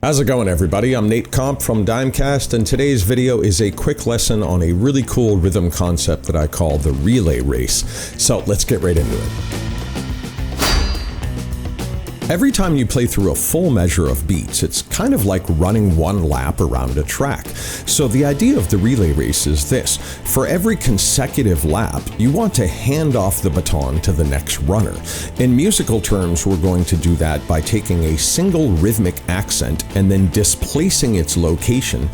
How's it going, everybody? I'm Nate Comp from DYMECAST, and today's video is a quick lesson on a really cool rhythm concept that I call the relay race. So let's get right into it. Every time you play through a full measure of beats, it's kind of like running one lap around a track. So the idea of the relay race is this. For every consecutive lap, you want to hand off the baton to the next runner. In musical terms, we're going to do that by taking a single rhythmic accent and then displacing its location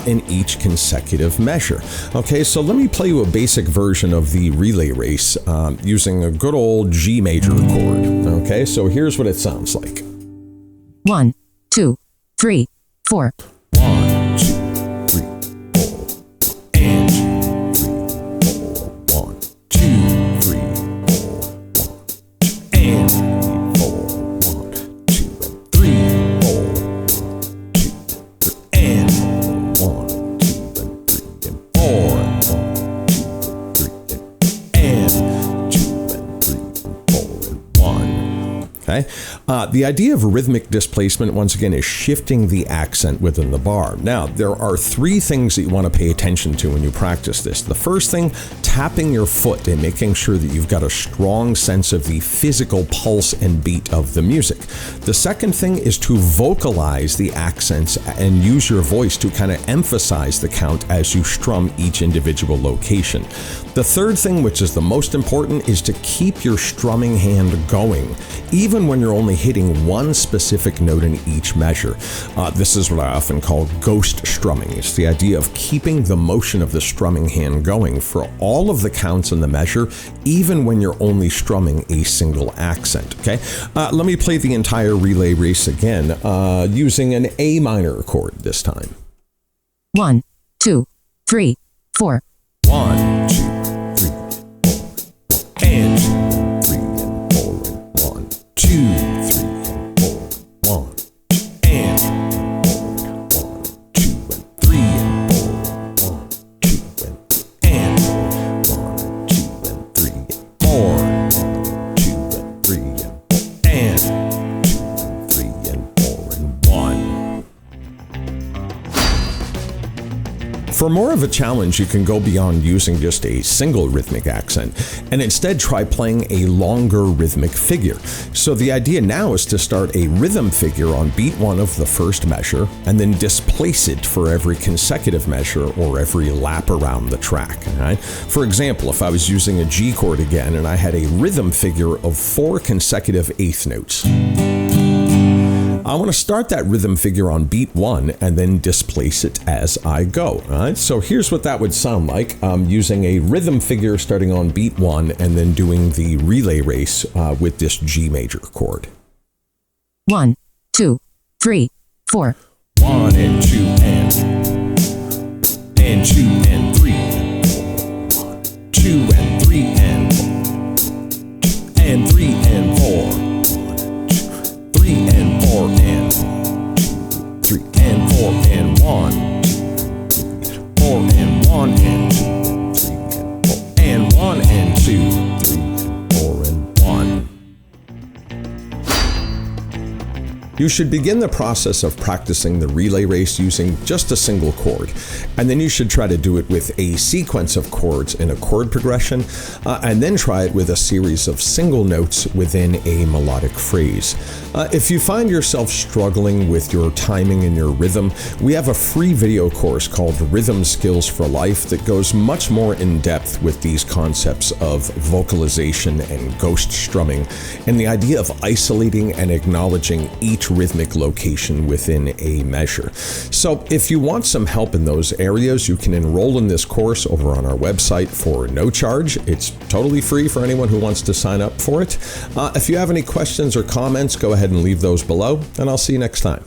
in each consecutive measure. Okay, so let me play you a basic version of the relay race using a good old G major chord. Okay, so here's what it sounds like. 1, 2, 3, 4. 1, 2, 3, 4. And 2, 3, 4. 1, 2, 3, 4. And 4. 1, 2, and 3, 4. 1, 2, 3, and 1, 2, and 3, and 4. And 1, 2, 3, and 4, and 1. Okay. The idea of rhythmic displacement, once again, is shifting the accent within the bar. Now, there are three things that you want to pay attention to when you practice this. The first thing, tapping your foot and making sure that you've got a strong sense of the physical pulse and beat of the music. The second thing is to vocalize the accents and use your voice to kind of emphasize the count as you strum each individual location. The third thing, which is the most important, is to keep your strumming hand going, even when you're only hitting one specific note in each measure. This is what I often call ghost-strumming. It's the idea of keeping the motion of the strumming hand going for all of the counts in the measure, even when you're only strumming a single accent. Okay, let me play the entire relay race again using an A minor chord this time. 1, 2, 3, 4. 1, 2, 3, 4. And 3 and 4 and 1, 2, 3 and 4, 1, and 1, 2 and 3 and 4, 1, 2 and 1, 2 and 3 and 4, 1, 2 and 3 and 4, and 2 and 3 and 4 and 1. For more of a challenge, you can go beyond using just a single rhythmic accent and instead try playing a longer rhythmic figure. So the idea now is to start a rhythm figure on beat 1 of the first measure and then displace it for every consecutive measure or every lap around the track. Right? For example, if I was using a G chord again and I had a rhythm figure of 4 consecutive eighth notes, I want to start that rhythm figure on beat 1 and then displace it as I go. All right, so here's what that would sound like. I'm using a rhythm figure starting on beat 1 and then doing the relay race with this G major chord. 1, 2, 3, 4. 1 and 2 and 2 and 3 and 1, 2 and 3 and 3 and 4. 3 and 4 and 2, 3 and 4 and 1, 4 and 1 and 2, 3 and 4 and 1 and 2, 3 and 4 and 1. You should begin the process of practicing the relay race using just a single chord, and then you should try to do it with a sequence of chords in a chord progression, and then try it with a series of single notes within a melodic phrase. If you find yourself struggling with your timing and your rhythm, we have a free video course called Rhythm Skills for Life that goes much more in depth with these concepts of vocalization and ghost strumming, and the idea of isolating and acknowledging each rhythmic location within a measure. So if you want some help in those areas, you can enroll in this course over on our website for no charge. It's totally free for anyone who wants to sign up for it. If you have any questions or comments, go ahead and leave those below, and I'll see you next time.